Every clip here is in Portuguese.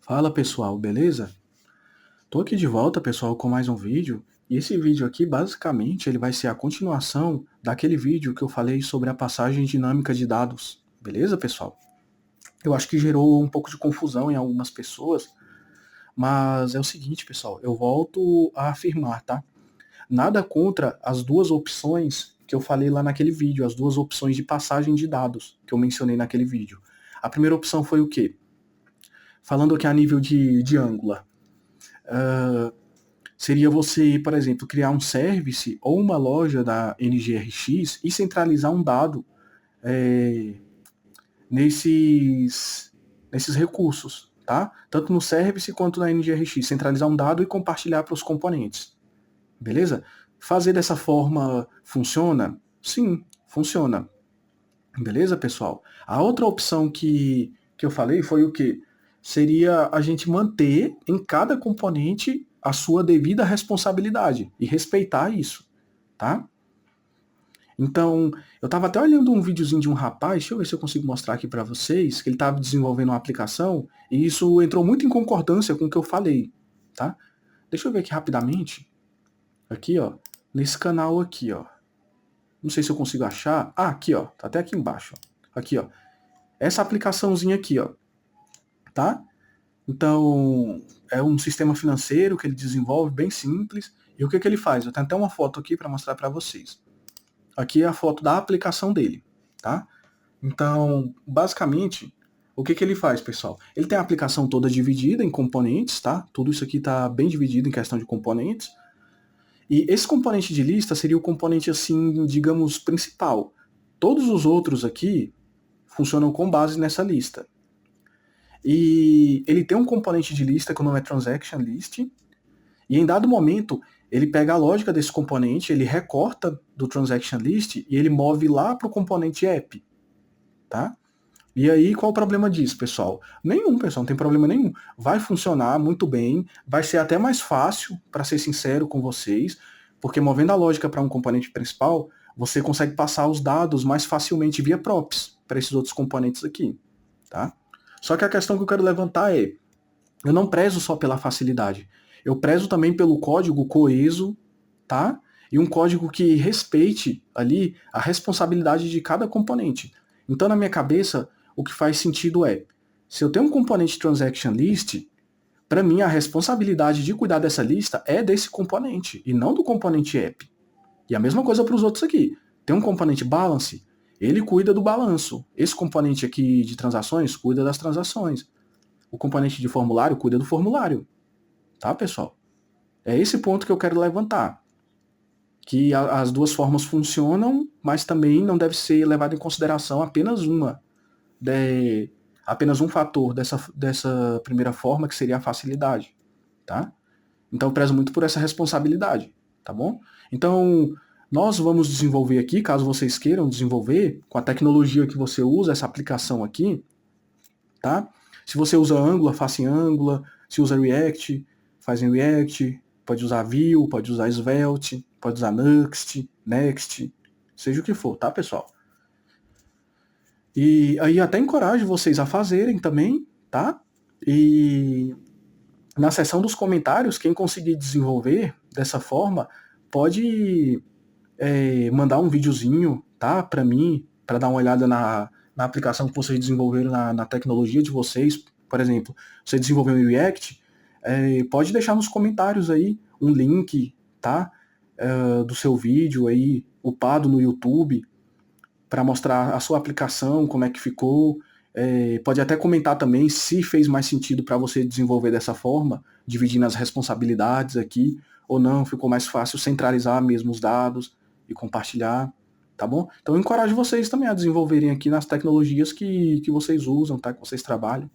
Fala pessoal, beleza? Tô aqui de volta, pessoal, com mais um vídeo. E esse vídeo aqui, basicamente, ele vai ser a continuação daquele vídeo que eu falei sobre a passagem dinâmica de dados. Beleza, pessoal? Eu acho que gerou um pouco de confusão em algumas pessoas, mas é o seguinte, pessoal, eu volto a afirmar, tá? Nada contra as duas opções que eu falei lá naquele vídeo, as duas opções de passagem de dados que eu mencionei naquele vídeo. A primeira opção foi o quê? Falando aqui a nível de Angular. Seria você, por exemplo, criar um service ou uma loja da NGRX e centralizar um dado é, nesses recursos, tá? Tanto no service quanto na NGRX, centralizar um dado e compartilhar para os componentes, beleza? Fazer dessa forma funciona? Sim, funciona. Beleza, pessoal? A outra opção que eu falei foi o quê? Seria a gente manter em cada componente a sua devida responsabilidade e respeitar isso, tá? Então, eu estava até olhando um videozinho de um rapaz, deixa eu ver se eu consigo mostrar aqui para vocês, que ele estava desenvolvendo uma aplicação e isso entrou muito em concordância com o que eu falei, tá? Deixa eu ver aqui rapidamente, aqui, ó, nesse canal aqui, ó. Não sei se eu consigo achar. Ah, aqui, ó, tá até aqui embaixo, ó. Aqui, ó. Essa aplicaçãozinha aqui, ó, tá? Então, é um sistema financeiro que ele desenvolve bem simples. E o que ele faz? Eu tenho até uma foto aqui para mostrar para vocês. Aqui é a foto da aplicação dele, tá? Então, basicamente, o que ele faz, pessoal? Ele tem a aplicação toda dividida em componentes, tá? Tudo isso aqui está bem dividido em questão de componentes. E esse componente de lista seria o componente, assim, digamos, principal. Todos os outros aqui funcionam com base nessa lista. E ele tem um componente de lista que o nome é Transaction List, e em dado momento ele pega a lógica desse componente, ele recorta do Transaction List e ele move lá para o componente app, tá? E aí, qual o problema disso, pessoal? Nenhum, pessoal, não tem problema nenhum. Vai funcionar muito bem, vai ser até mais fácil, para ser sincero com vocês, porque movendo a lógica para um componente principal, você consegue passar os dados mais facilmente via props para esses outros componentes aqui, tá? Só que a questão que eu quero levantar é, eu não prezo só pela facilidade. Eu prezo também pelo código coeso, tá? E um código que respeite ali a responsabilidade de cada componente. Então, na minha cabeça, o que faz sentido é, se eu tenho um componente transaction list, para mim a responsabilidade de cuidar dessa lista é desse componente e não do componente app. E a mesma coisa para os outros aqui. Tem um componente balance, ele cuida do balanço. Esse componente aqui de transações cuida das transações. O componente de formulário cuida do formulário, tá, pessoal? É esse ponto que eu quero levantar. Que as duas formas funcionam, mas também não deve ser levado em consideração de, apenas um fator dessa primeira forma, que seria a facilidade, tá? Então eu prezo muito por essa responsabilidade, tá bom? Então, nós vamos desenvolver aqui, caso vocês queiram desenvolver, com a tecnologia que você usa, essa aplicação aqui, tá? Se você usa Angular, faça em Angular. Se usa React, faz em React. Pode usar Vue, pode usar Svelte, pode usar Next, seja o que for, tá, pessoal? E aí até encorajo vocês a fazerem também, tá? E na seção dos comentários, quem conseguir desenvolver dessa forma, pode mandar um videozinho, tá? Para mim, para dar uma olhada na aplicação que vocês desenvolveram na tecnologia de vocês. Por exemplo, você desenvolveu em React, pode deixar nos comentários aí um link, tá? Do seu vídeo aí, upado no YouTube, para mostrar a sua aplicação, como é que ficou. Pode até comentar também se fez mais sentido para você desenvolver dessa forma, dividindo as responsabilidades aqui, ou não, ficou mais fácil centralizar mesmo os dados e compartilhar, tá bom? Então eu encorajo vocês também a desenvolverem aqui nas tecnologias que vocês usam, tá? Que vocês trabalham,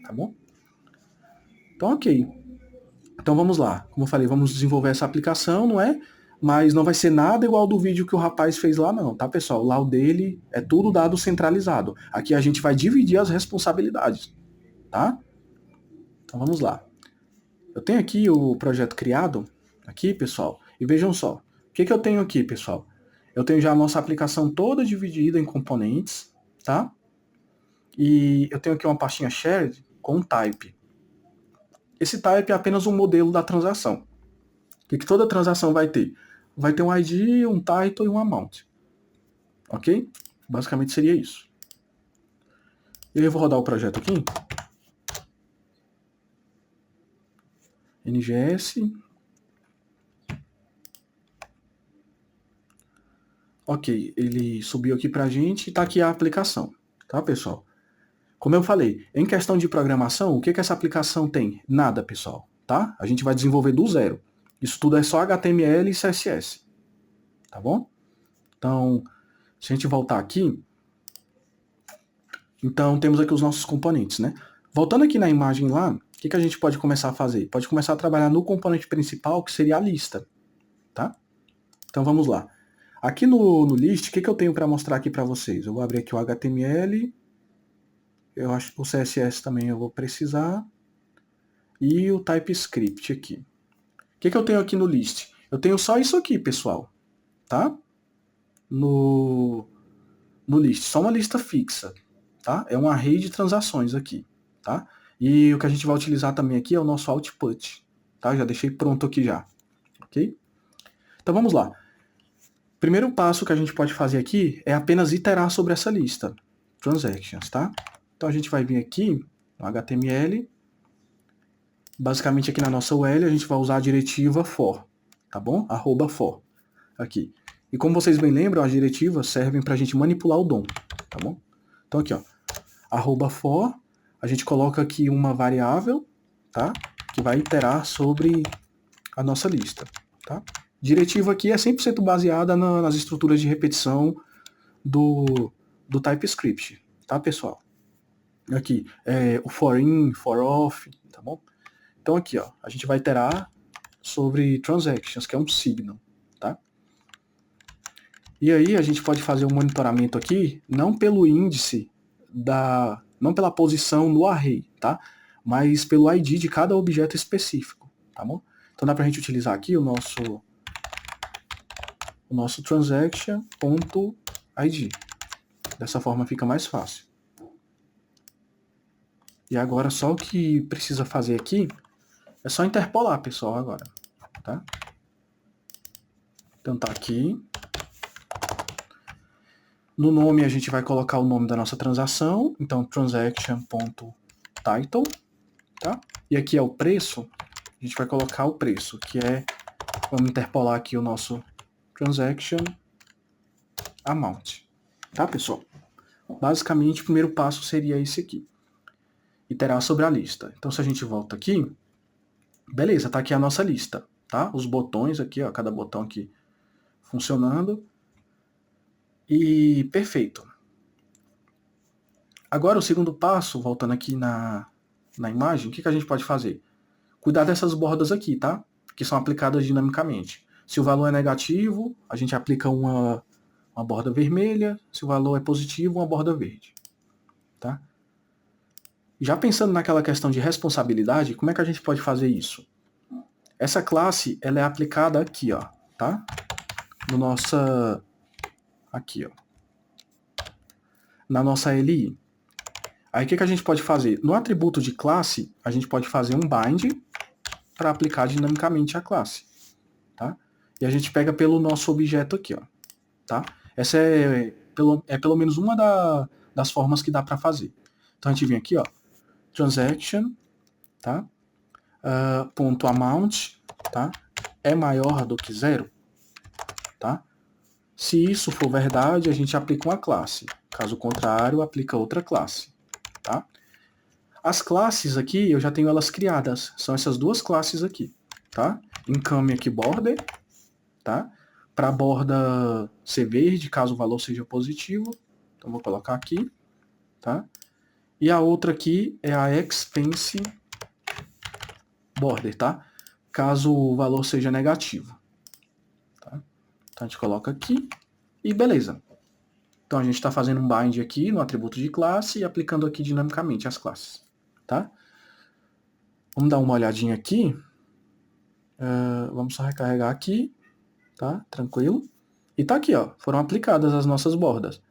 tá bom? Então, ok. Então vamos lá. Como eu falei, vamos desenvolver essa aplicação, não é? Mas não vai ser nada igual do vídeo que o rapaz fez lá, não, tá, pessoal? Lá o dele é tudo dado centralizado. Aqui a gente vai dividir as responsabilidades, tá? Então vamos lá. Eu tenho aqui o projeto criado, aqui, pessoal, e vejam só. O que eu tenho aqui, pessoal? Eu tenho já a nossa aplicação toda dividida em componentes, tá? E eu tenho aqui uma pastinha shared com type. Esse type é apenas um modelo da transação. O que toda transação vai ter? Vai ter um ID, um title e um amount. Ok? Basicamente seria isso. Eu vou rodar o projeto aqui. NGS. Ok, ele subiu aqui pra gente e tá aqui a aplicação. Tá, pessoal? Como eu falei, em questão de programação, o que essa aplicação tem? Nada, pessoal. Tá? A gente vai desenvolver do zero. Isso tudo é só HTML e CSS. Tá bom? Então, se a gente voltar aqui, então temos aqui os nossos componentes, né? Voltando aqui na imagem lá, o que a gente pode começar a fazer? Pode começar a trabalhar no componente principal, que seria a lista, tá? Então vamos lá. Aqui no list, o que eu tenho para mostrar aqui para vocês? Eu vou abrir aqui o HTML, eu acho que o CSS também eu vou precisar, e o TypeScript aqui. O que eu tenho aqui no list? Eu tenho só isso aqui, pessoal, tá? No list, só uma lista fixa, tá? É um array de transações aqui, tá? E o que a gente vai utilizar também aqui é o nosso output, tá? Já deixei pronto aqui já, ok? Então vamos lá. Primeiro passo que a gente pode fazer aqui é apenas iterar sobre essa lista, transactions, tá? Então a gente vai vir aqui no HTML, basicamente aqui na nossa UL a gente vai usar a diretiva for, tá bom? @for, aqui. E como vocês bem lembram, as diretivas servem para a gente manipular o DOM, tá bom? Então aqui, ó, @for, a gente coloca aqui uma variável, tá? Que vai iterar sobre a nossa lista, tá? Diretiva aqui é 100% baseada nas estruturas de repetição do TypeScript, tá, pessoal? Aqui, o for in, for off, tá bom? Então aqui, ó, a gente vai iterar sobre transactions, que é um signal, tá? E aí a gente pode fazer um monitoramento aqui, não pelo índice não pela posição no array, tá? Mas pelo ID de cada objeto específico, tá bom? Então dá pra gente utilizar aqui o nosso transaction.id. Dessa forma fica mais fácil. E agora só o que precisa fazer aqui é só interpolar, pessoal, agora, tá? Então tá aqui. No nome a gente vai colocar o nome da nossa transação, então transaction.title, tá? E aqui é o preço, a gente vai colocar o preço, que é, vamos interpolar aqui o nosso transaction amount, tá, pessoal? Basicamente, o primeiro passo seria esse aqui, iterar sobre a lista. Então se a gente volta aqui, beleza, tá aqui a nossa lista, tá? Os botões aqui, ó, cada botão aqui funcionando. E perfeito. Agora o segundo passo, voltando aqui na imagem, o que a gente pode fazer? Cuidar dessas bordas aqui, tá? Que são aplicadas dinamicamente. Se o valor é negativo, a gente aplica uma borda vermelha. Se o valor é positivo, uma borda verde. Tá? Já pensando naquela questão de responsabilidade, como é que a gente pode fazer isso? Essa classe, ela é aplicada aqui, ó, tá? No nossa... Aqui, ó. Na nossa LI. Aí o que a gente pode fazer? No atributo de classe, a gente pode fazer um bind para aplicar dinamicamente a classe, tá? E a gente pega pelo nosso objeto aqui, ó, tá? Essa é pelo menos uma das formas que dá para fazer. Então a gente vem aqui, ó, transaction, tá? Ponto amount, tá? É maior do que 0, tá? Se isso for verdade, a gente aplica uma classe. Caso contrário, aplica outra classe, tá? As classes aqui, eu já tenho elas criadas. São essas duas classes aqui, tá? Income aqui border, tá? Para a borda ser verde, caso o valor seja positivo. Então vou colocar aqui, tá? E a outra aqui é a expense border, tá? Caso o valor seja negativo. Tá? Então a gente coloca aqui e beleza. Então a gente está fazendo um bind aqui no atributo de classe e aplicando aqui dinamicamente as classes, tá? Vamos dar uma olhadinha aqui. Vamos só recarregar aqui, tá? Tranquilo. E tá aqui, ó. Foram aplicadas as nossas bordas,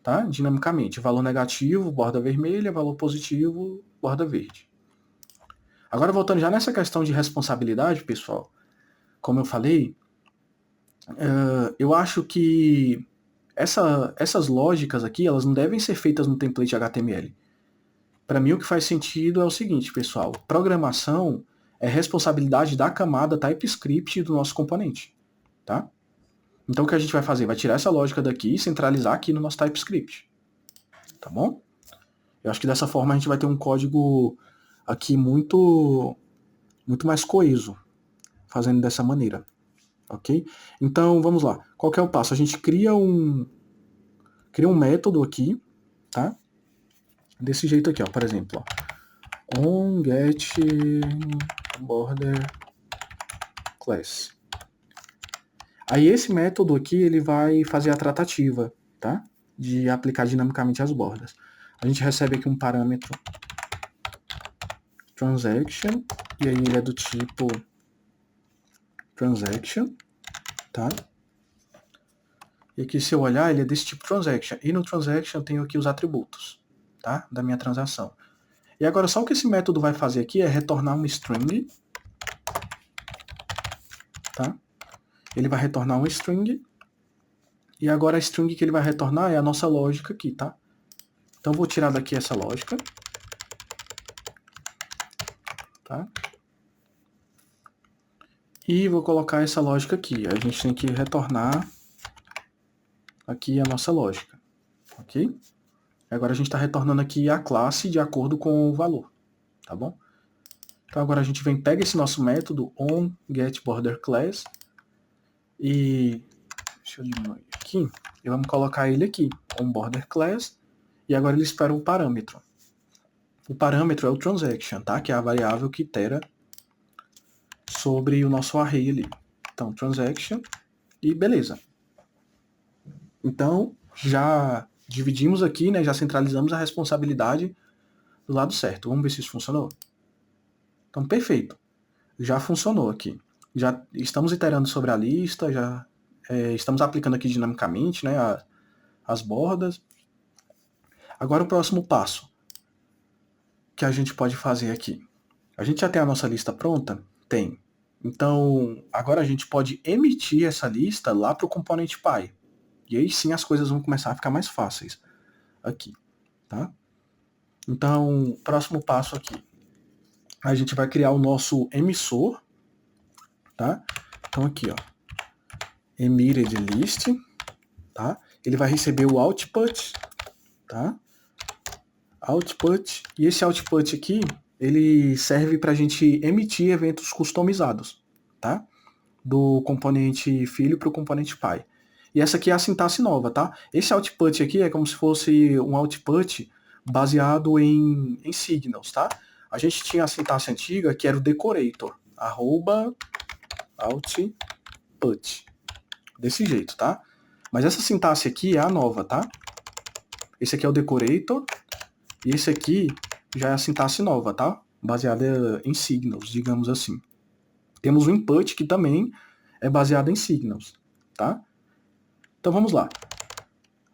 tá? Dinamicamente. Valor negativo, borda vermelha. Valor positivo, borda verde. Agora, voltando já nessa questão de responsabilidade, pessoal, como eu falei, eu acho que essas lógicas aqui, elas não devem ser feitas no template HTML. Para mim, o que faz sentido é o seguinte, pessoal. Programação é responsabilidade da camada TypeScript do nosso componente, tá? Então, o que a gente vai fazer? Vai tirar essa lógica daqui e centralizar aqui no nosso TypeScript, tá bom? Eu acho que dessa forma a gente vai ter um código aqui muito mais coeso, fazendo dessa maneira, ok? Então, vamos lá. Qual que é o passo? A gente cria um método aqui, tá? Desse jeito aqui, ó. Por exemplo, ó, onGetBorderClass. Aí esse método aqui, ele vai fazer a tratativa, tá? De aplicar dinamicamente as bordas. A gente recebe aqui um parâmetro transaction, e aí ele é do tipo transaction, tá? E aqui, se eu olhar, ele é desse tipo transaction. E no transaction eu tenho aqui os atributos, tá? Da minha transação. E agora só o que esse método vai fazer aqui é retornar uma string, tá? Ele vai retornar uma string, e agora a string que ele vai retornar é a nossa lógica aqui, tá? Então vou tirar daqui essa lógica, tá? E vou colocar essa lógica aqui. A gente tem que retornar aqui a nossa lógica, ok? Agora a gente está retornando aqui a classe de acordo com o valor, tá bom? Então agora a gente vem, pega esse nosso método onGetBorderClass e deixa eu diminuir aqui, e vamos colocar ele aqui, onBorderClass, e agora ele espera o parâmetro. O parâmetro é o transaction, tá? Que é a variável que itera sobre o nosso array ali. Então, transaction, e beleza. Então, já dividimos aqui, né? Já centralizamos a responsabilidade do lado certo. Vamos ver se isso funcionou? Então, perfeito. Já funcionou aqui. Já estamos iterando sobre a lista, já estamos aplicando aqui dinamicamente, né? As bordas. Agora o próximo passo que a gente pode fazer aqui. A gente já tem a nossa lista pronta? Tem. Então, agora a gente pode emitir essa lista lá para o componente Py. E aí sim as coisas vão começar a ficar mais fáceis aqui, tá? Então, próximo passo aqui. A gente vai criar o nosso emissor, tá? Então aqui, ó, emitted list, tá? Ele vai receber o output, tá? Output, e esse output aqui, ele serve para a gente emitir eventos customizados, tá? Do componente filho para o componente pai. E essa aqui é a sintaxe nova, tá? Esse output aqui é como se fosse um output baseado em signals, tá? A gente tinha a sintaxe antiga que era o decorator, @output. Desse jeito, tá? Mas essa sintaxe aqui é a nova, tá? Esse aqui é o decorator e esse aqui já é a sintaxe nova, tá? Baseada em signals, digamos assim. Temos o input que também é baseado em signals, tá? Então vamos lá.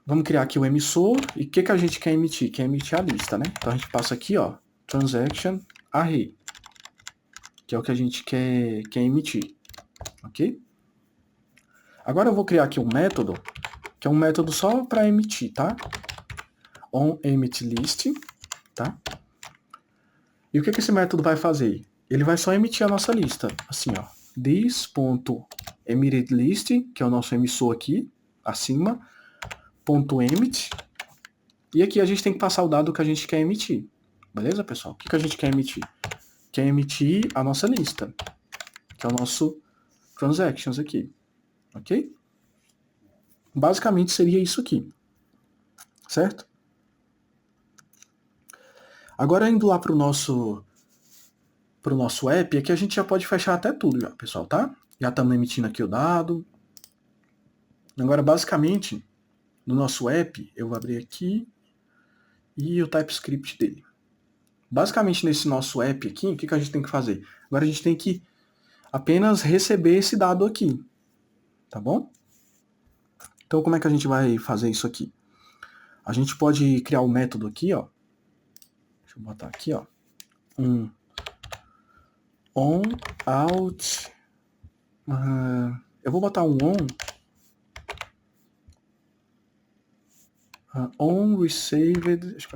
Vamos criar aqui o emissor e o que a gente quer emitir? Quer emitir a lista, né? Então a gente passa aqui, ó, transaction array, que é o que a gente quer emitir, ok? Agora eu vou criar aqui um método, que é um método só para emitir, tá? onEmitList, tá? E o que esse método vai fazer? Ele vai só emitir a nossa lista, assim, ó, this.emitList, que é o nosso emissor aqui, acima, .emit, e aqui a gente tem que passar o dado que a gente quer emitir. Beleza, pessoal? O que a gente quer emitir? Quer emitir a nossa lista, que é o nosso transactions aqui, ok? Basicamente seria isso aqui, certo? Agora indo lá para o nosso app, aqui a gente já pode fechar até tudo já, pessoal, tá? Já estamos emitindo aqui o dado. Agora, basicamente, no nosso app, eu vou abrir aqui e o TypeScript dele. Basicamente, nesse nosso app aqui, o que a gente tem que fazer? Agora a gente tem que apenas receber esse dado aqui, tá bom? Então, como é que a gente vai fazer isso aqui? A gente pode criar um método aqui, ó. Deixa eu botar aqui, ó. on, out, eu vou botar um on received, acho que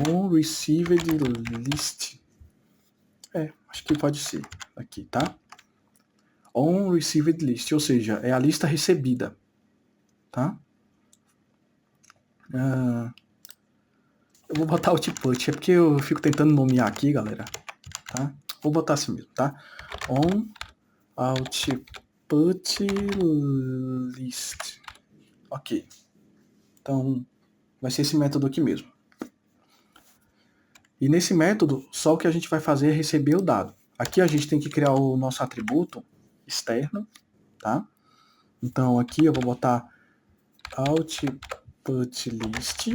on received list. Acho que pode ser aqui, tá? On received list, ou seja, é a lista recebida, tá? Eu vou botar output, é porque eu fico tentando nomear aqui, galera, tá? Vou botar assim mesmo, tá? On output list. Ok. Então, vai ser esse método aqui mesmo. E nesse método, só o que a gente vai fazer é receber o dado. Aqui a gente tem que criar o nosso atributo externo, tá? Então aqui eu vou botar output list,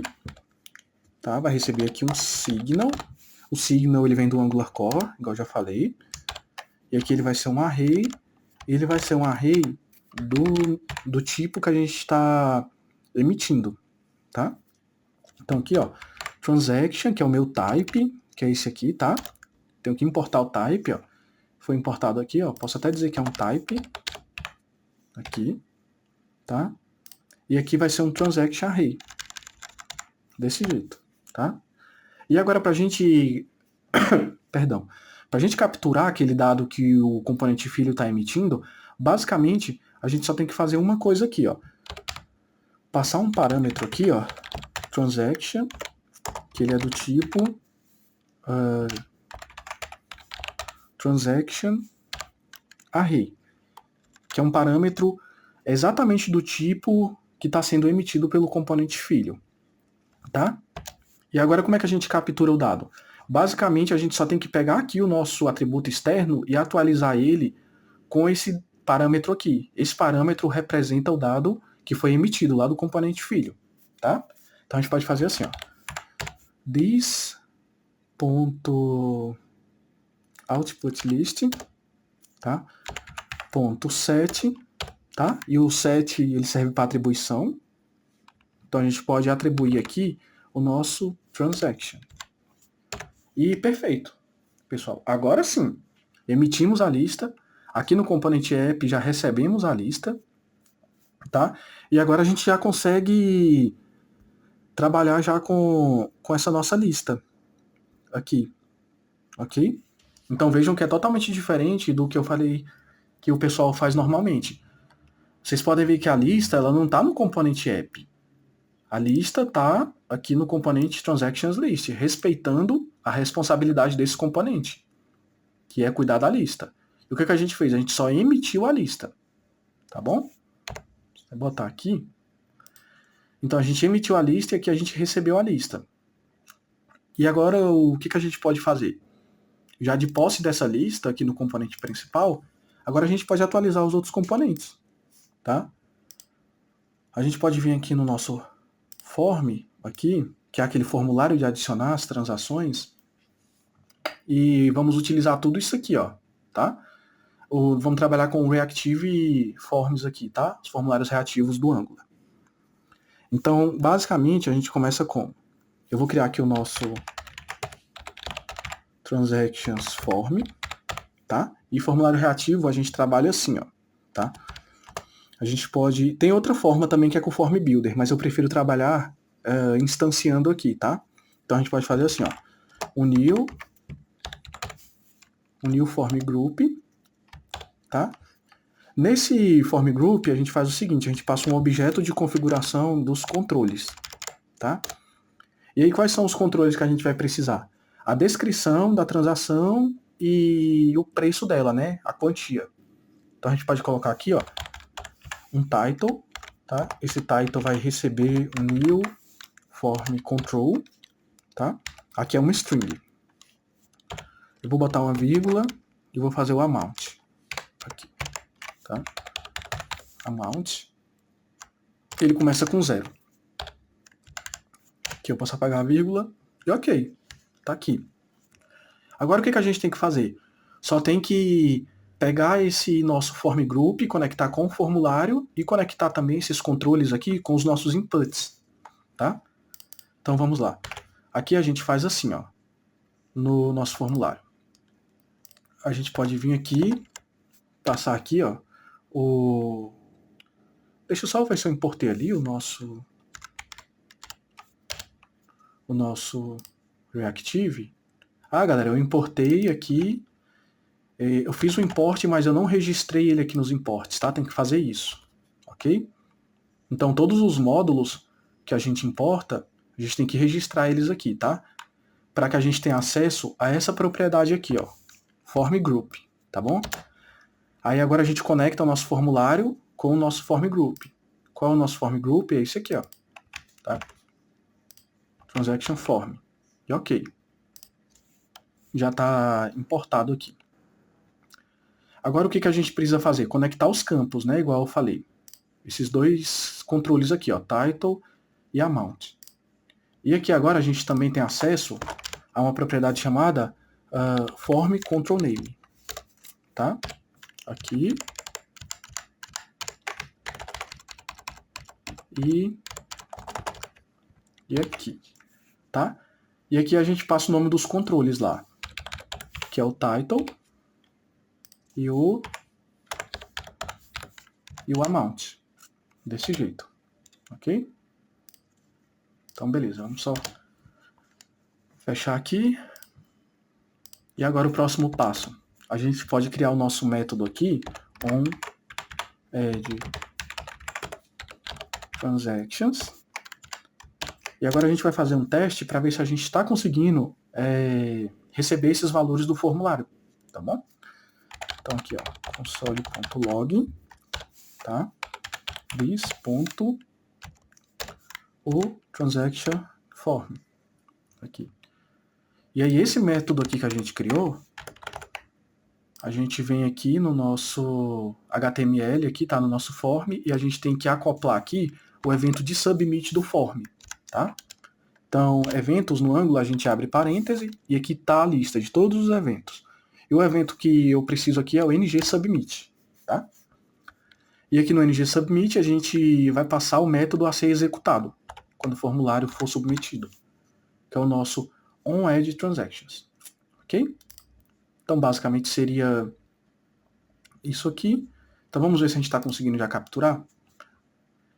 tá? Vai receber aqui um signal. O signal ele vem do Angular Core, igual eu já falei. E aqui ele vai ser um array. E ele vai ser um array do tipo que a gente está emitindo, tá? Então aqui, ó, transaction, que é o meu type, que é esse aqui, tá? Tenho que importar o type, ó. Foi importado aqui, ó. Posso até dizer que é um type. Aqui, tá? E aqui vai ser um transaction array. Desse jeito, tá? E agora pra gente... Perdão. Pra gente capturar aquele dado que o componente filho está emitindo, basicamente, a gente só tem que fazer uma coisa aqui, ó. Passar um parâmetro aqui, ó. Transaction, que ele é do tipo... transaction array, que é um parâmetro exatamente do tipo que está sendo emitido pelo componente filho, tá? E agora como é que a gente captura o dado? Basicamente a gente só tem que pegar aqui o nosso atributo externo e atualizar ele com esse parâmetro aqui. Esse parâmetro representa o dado que foi emitido lá do componente filho, tá? Então a gente pode fazer assim, ó. This.output list, tá? Ponto set, tá? E o set ele serve para atribuição. Então a gente pode atribuir aqui o nosso transaction. E perfeito, pessoal. Agora sim, emitimos a lista. Aqui no componente app já recebemos a lista, tá? E agora a gente já consegue trabalhar já com essa nossa lista aqui, ok? Então vejam que é totalmente diferente do que eu falei que o pessoal faz normalmente. Vocês podem ver que a lista ela não está no componente app. A lista está aqui no componente Transactions List, respeitando a responsabilidade desse componente, que é cuidar da lista. E o que a gente fez? A gente só emitiu a lista, tá bom? Vou botar aqui. Então a gente emitiu a lista e aqui a gente recebeu a lista. E agora o que a gente pode fazer? Já de posse dessa lista aqui no componente principal, agora a gente pode atualizar os outros componentes, tá? A gente pode vir aqui no nosso form, aqui, que é aquele formulário de adicionar as transações, e vamos utilizar tudo isso aqui, ó, tá? Vamos trabalhar com o Reactive Forms aqui, tá? Os formulários reativos do Angular. Então, basicamente, a gente começa com... Eu vou criar aqui o nosso Transactions Form, tá? E formulário reativo a gente trabalha assim, ó, tá? A gente pode... Tem outra forma também que é com o Form Builder, mas eu prefiro trabalhar instanciando aqui, tá? Então a gente pode fazer assim, ó. O new form group, tá? Nesse form group a gente faz o seguinte, a gente passa um objeto de configuração dos controles, tá? E aí quais são os controles que a gente vai precisar? A descrição da transação e o preço dela, né? A quantia. Então a gente pode colocar aqui, ó, um title, tá? Esse title vai receber um new form control, tá? Aqui é uma string. Eu vou botar uma vírgula e vou fazer o amount. Aqui, tá? Amount. Ele começa com 0. Aqui eu posso apagar a vírgula e ok, tá aqui. Agora o que a gente tem que fazer? Só tem que pegar esse nosso form group, conectar com o formulário e conectar também esses controles aqui com os nossos inputs, tá? Então vamos lá. Aqui a gente faz assim, ó. no nosso formulário. A gente pode vir aqui, passar aqui, ó, deixa eu só ver se eu importei ali o nosso Reactive. Ah, galera, eu importei aqui, eu fiz o import, mas eu não registrei ele aqui nos imports, tá? Tem que fazer isso, ok? Então, todos os módulos que a gente importa, a gente tem que registrar eles aqui, tá? Para que a gente tenha acesso a essa propriedade aqui, ó, Form Group, tá bom? Aí agora a gente conecta o nosso formulário com o nosso Form Group. Qual é o nosso Form Group? É esse aqui, ó, tá? Transaction Form. E ok. Já está importado aqui. Agora o que a gente precisa fazer? Conectar os campos, né? Igual eu falei. Esses dois controles aqui, ó, Title e Amount. E aqui agora a gente também tem acesso a uma propriedade chamada Form Control Name. Tá? Aqui. E aqui. Tá? E aqui a gente passa o nome dos controles lá. Que é o Title e o Amount. Desse jeito. Ok? Então, beleza. Vamos só fechar aqui. E agora o próximo passo. A gente pode criar o nosso método aqui, onAddTransactions. E agora a gente vai fazer um teste para ver se a gente está conseguindo receber esses valores do formulário. Tá bom? Então aqui, ó, console.log, tá? this.oTransactionForm. Aqui. E aí esse método aqui que a gente criou, a gente vem aqui no nosso HTML, aqui tá no nosso form, e a gente tem que acoplar aqui o evento de submit do form, tá? Então, eventos no ângulo a gente abre parêntese, e aqui tá a lista de todos os eventos. E o evento que eu preciso aqui é o ngSubmit, tá? E aqui no ngSubmit a gente vai passar o método a ser executado, quando o formulário for submetido, que é o nosso onAddTransactions, ok? Então, basicamente, seria isso aqui. Então, vamos ver se a gente está conseguindo já capturar.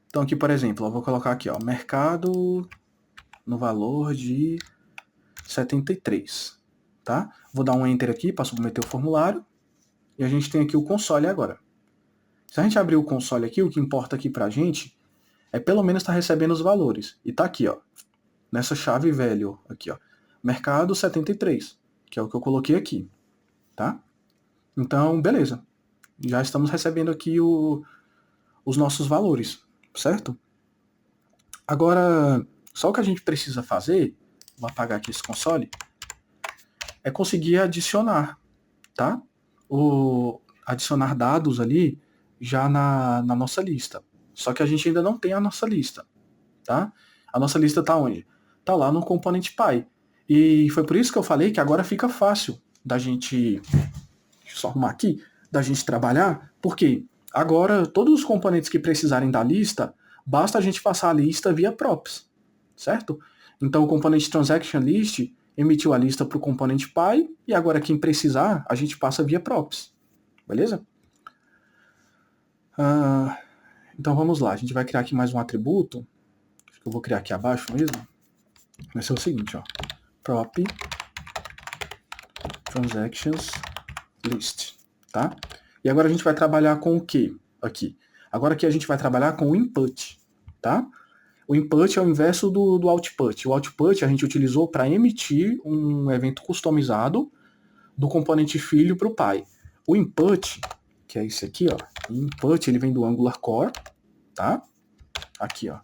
Então, aqui, por exemplo, eu vou colocar aqui, ó, mercado no valor de 73, tá? Vou dar um Enter aqui para submeter o formulário. E a gente tem aqui o console agora. Se a gente abrir o console aqui, o que importa aqui para a gente é pelo menos estar recebendo os valores. E tá aqui, ó, nessa chave value, aqui, ó, mercado 73, que é o que eu coloquei aqui, tá? Então, beleza. Já estamos recebendo aqui os nossos valores, certo? Agora, só o que a gente precisa fazer, vou apagar aqui esse console, é conseguir adicionar, tá? Adicionar dados ali já na nossa lista. Só que a gente ainda não tem a nossa lista, tá? A nossa lista está onde? Está lá no componente Py. E foi por isso que eu falei que agora fica fácil da gente, deixa eu só arrumar aqui, da gente trabalhar, porque agora todos os componentes que precisarem da lista, basta a gente passar a lista via props, certo? Então o componente transaction list emitiu a lista para o componente Py e agora quem precisar a gente passa via props, beleza? Então vamos lá, a gente vai criar aqui mais um atributo, acho que eu vou criar aqui abaixo mesmo, vai ser o seguinte, ó, prop transactions list, tá? E agora a gente vai trabalhar com o que aqui? Agora aqui a gente vai trabalhar com o input, tá? O input é o inverso do output. O output a gente utilizou para emitir um evento customizado do componente filho para o pai. O input, que é esse aqui, ó, input, ele vem do Angular Core, tá? Aqui, ó.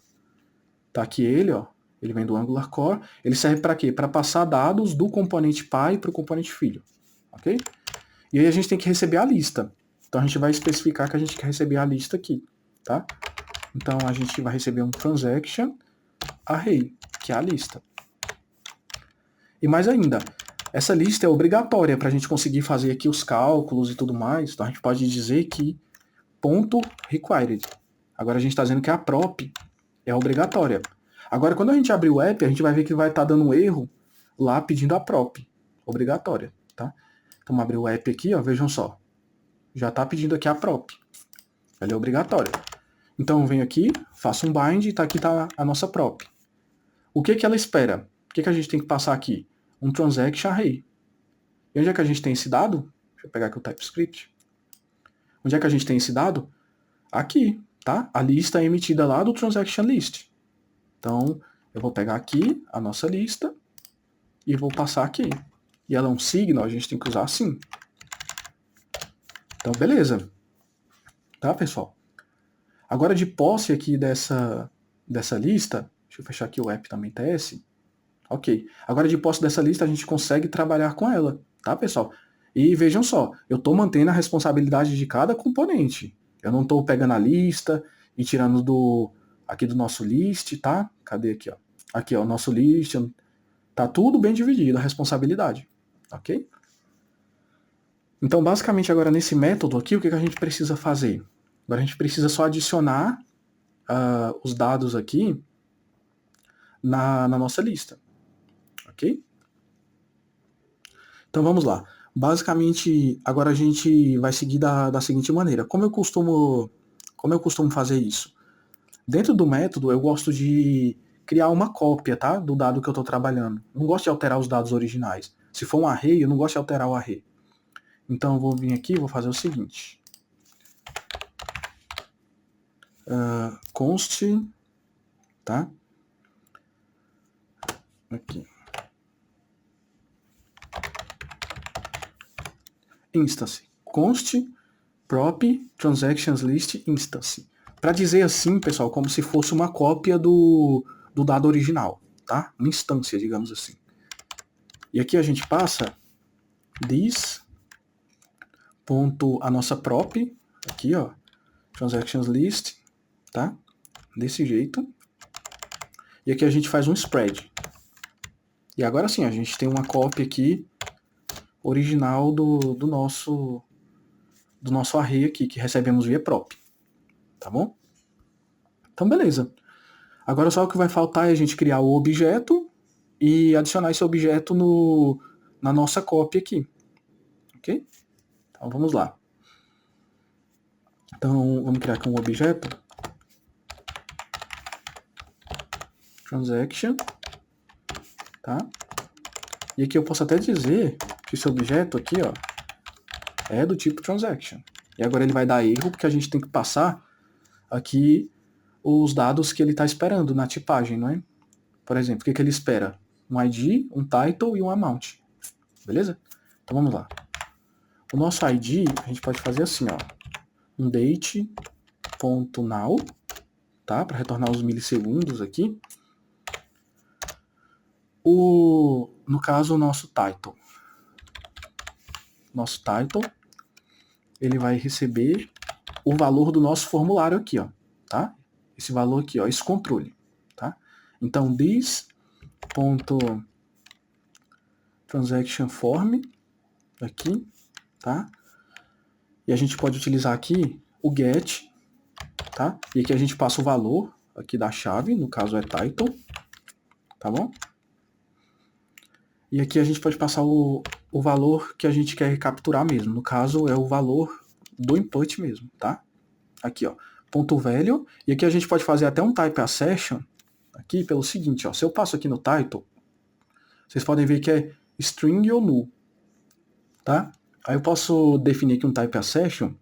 Tá aqui ele, ó. Ele vem do Angular Core. Ele serve para quê? Para passar dados do componente pai para o componente filho, ok? E aí a gente tem que receber a lista. Então a gente vai especificar que a gente quer receber a lista aqui, tá? Então a gente vai receber um transaction array, que é a lista. E mais ainda, essa lista é obrigatória para a gente conseguir fazer aqui os cálculos e tudo mais. Então a gente pode dizer que ponto required. Agora a gente está dizendo que a prop é obrigatória. Agora quando a gente abrir o app, a gente vai ver que vai estar dando um erro lá pedindo a prop. obrigatória, tá? Então, vamos abrir o app aqui, ó, vejam só. Já está pedindo aqui a prop. Ela é obrigatória. Então, eu venho aqui, faço um bind e aqui está a nossa prop. O que ela espera? O que a gente tem que passar aqui? Um transaction array. E onde é que a gente tem esse dado? Deixa eu pegar aqui o TypeScript. Onde é que a gente tem esse dado? Aqui, tá? A lista é emitida lá do transaction list. Então, eu vou pegar aqui a nossa lista e vou passar aqui. E ela é um signal, a gente tem que usar assim. Então, beleza. Tá, pessoal? Agora, de posse aqui dessa lista, deixa eu fechar aqui o app também TS. Ok. Agora, de posse dessa lista, a gente consegue trabalhar com ela, tá, pessoal? E vejam só, eu estou mantendo a responsabilidade de cada componente. Eu não estou pegando a lista e tirando aqui do nosso list, tá? Cadê aqui, ó? Aqui, ó, o nosso list. Tá tudo bem dividido, a responsabilidade, ok? Então, basicamente, agora nesse método aqui, o que a gente precisa fazer? Agora a gente precisa só adicionar os dados aqui na nossa lista, ok? Então, vamos lá. Basicamente, agora a gente vai seguir da seguinte maneira. Como eu costumo fazer isso? Dentro do método, eu gosto de criar uma cópia, tá? Do dado que eu estou trabalhando. Não gosto de alterar os dados originais. Se for um array, eu não gosto de alterar o array. Então, eu vou vir aqui e vou fazer o seguinte. Const, tá? Aqui. Instance. Const prop transactions list instance. Para dizer assim, pessoal, como se fosse uma cópia do dado original, tá? Uma instância, digamos assim. E aqui a gente passa this ponto a nossa prop, aqui, ó, transactions list, tá? Desse jeito. E aqui a gente faz um spread. E agora sim, a gente tem uma cópia aqui original do nosso array aqui, que recebemos via prop. Tá bom? Então, beleza. Agora só o que vai faltar é a gente criar o objeto e adicionar esse objeto na nossa cópia aqui. Ok? Então, vamos lá. Então, vamos criar aqui um objeto. Transaction. Tá? E aqui eu posso até dizer que esse objeto aqui, ó, é do tipo transaction. E agora ele vai dar erro porque a gente tem que passar aqui os dados que ele está esperando na tipagem, não é? Por exemplo, o que ele espera? Um ID, um title e um amount. Beleza? Então vamos lá. O nosso ID, a gente pode fazer assim, ó. Um date.now, tá? Para retornar os milissegundos aqui. No caso, o nosso title. Nosso title, ele vai receber o valor do nosso formulário aqui, ó, tá? Esse valor aqui, ó, esse controle, tá? Então, this.transaction form, aqui, tá? E a gente pode utilizar aqui o get, tá? E aqui a gente passa o valor aqui da chave, no caso é title, tá bom? E aqui a gente pode passar o valor que a gente quer capturar mesmo. No caso, é o valor do input mesmo, tá? Aqui, ó, ponto value. E aqui a gente pode fazer até um type accession aqui pelo seguinte, ó. Se eu passo aqui no title, vocês podem ver que é string ou null, tá? Aí eu posso definir aqui um type accession.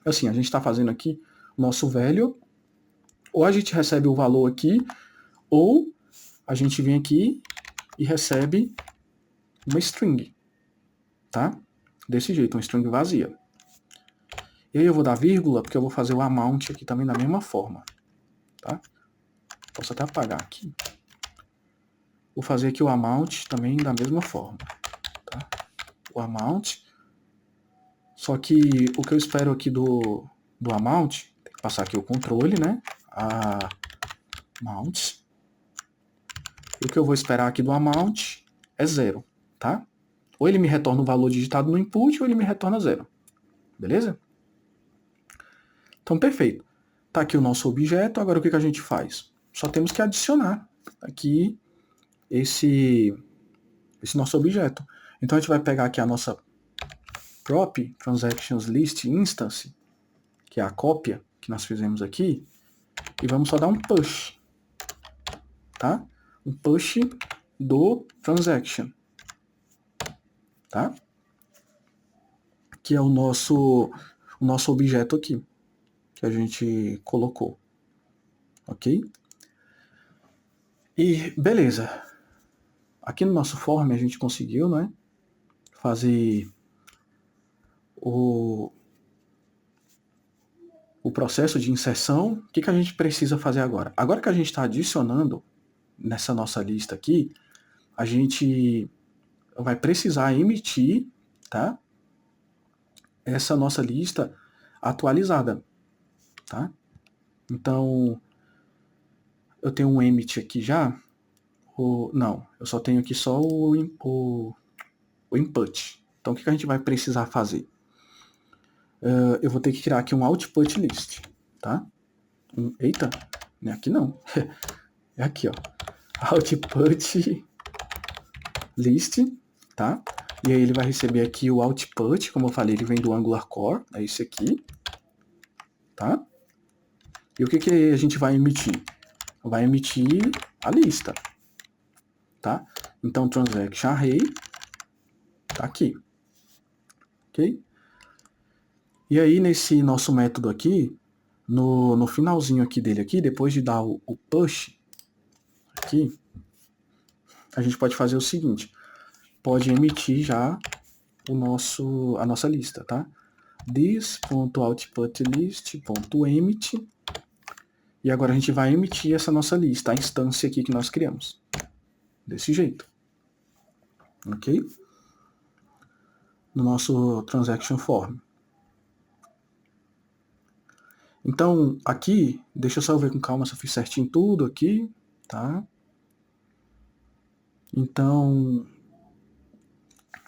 Assim, a gente está fazendo aqui o nosso value. Ou a gente recebe o valor aqui, ou a gente vem aqui e recebe uma string, tá? Desse jeito, uma string vazia. E aí eu vou dar vírgula, porque eu vou fazer o amount aqui também da mesma forma, tá? Posso até apagar aqui. Vou fazer aqui o amount também da mesma forma, tá? O amount. Só que o que eu espero aqui do amount, tem que passar aqui o controle, né? Amount. E o que eu vou esperar aqui do amount é 0, tá? Ou ele me retorna o valor digitado no input, ou ele me retorna 0. Beleza? Então, perfeito. Tá aqui o nosso objeto, agora o que a gente faz? Só temos que adicionar aqui esse nosso objeto. Então a gente vai pegar aqui a nossa prop, transactions list instance, que é a cópia que nós fizemos aqui, e vamos só dar um push, tá? Um push do transaction, tá? Que é o nosso objeto aqui, que a gente colocou, ok? E beleza. Aqui no nosso form a gente conseguiu, né, fazer o processo de inserção. O que a gente precisa fazer agora? Agora que a gente está adicionando nessa nossa lista aqui, a gente vai precisar emitir, tá, essa nossa lista atualizada, tá? Então, eu tenho um emit aqui já. Não, eu só tenho aqui só o input. Então, o que a gente vai precisar fazer? Eu vou ter que criar aqui um output list, tá? Eita, não é aqui não. É aqui, ó. Output list, tá? E aí ele vai receber aqui o output, como eu falei, ele vem do Angular Core, é esse aqui, tá? E o que a gente vai emitir? Vai emitir a lista, tá? Então, transaction array tá aqui, ok? E aí, nesse nosso método aqui, no finalzinho aqui dele aqui, depois de dar o push aqui, a gente pode fazer o seguinte, pode emitir já a nossa lista, tá? This.outputlist.emit e agora a gente vai emitir essa nossa lista, a instância aqui que nós criamos. Desse jeito. Ok? No nosso transaction form. Então, aqui, deixa eu só ver com calma se eu fiz certinho tudo aqui, tá? Então,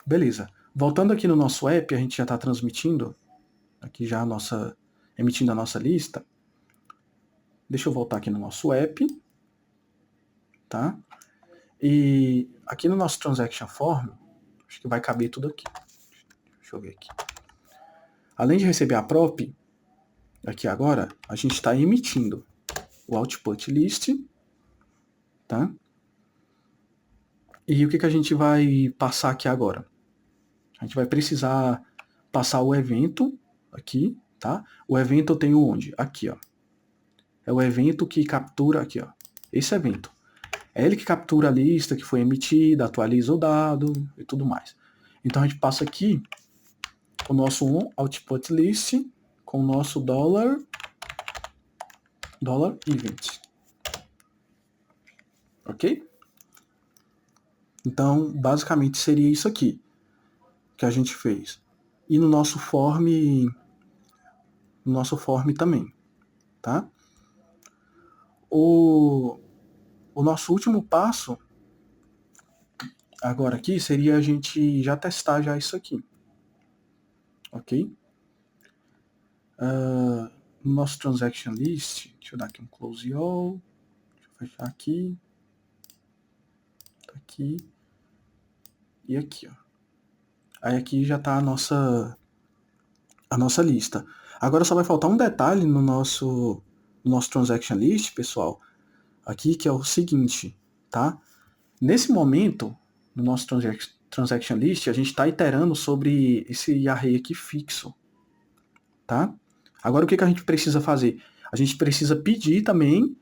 beleza. Voltando aqui no nosso app, a gente já está transmitindo, aqui já emitindo a nossa lista. Deixa eu voltar aqui no nosso app, tá? E aqui no nosso transaction form, acho que vai caber tudo aqui. Deixa eu ver aqui. Além de receber a prop, aqui agora, a gente está emitindo o output list, tá? E o que a gente vai passar aqui agora? A gente vai precisar passar o evento aqui, tá? O evento eu tenho onde? Aqui, ó. É o evento que captura aqui, ó. Esse evento. É ele que captura a lista que foi emitida, atualiza o dado e tudo mais. Então a gente passa aqui o nosso output list com o nosso $event. Ok? Então, basicamente seria isso aqui que a gente fez. E no nosso form também, tá? O nosso último passo agora aqui seria a gente já testar já isso aqui. Ok? No nosso transaction list, deixa eu dar aqui um close all, deixa eu fechar aqui, aqui e aqui, ó. Aí aqui já está a nossa lista. Agora só vai faltar um detalhe no nosso transaction list, pessoal, aqui que é o seguinte, tá? Nesse momento, no nosso transaction list, a gente está iterando sobre esse array aqui fixo, tá? Agora o que a gente precisa fazer? A gente precisa pedir também,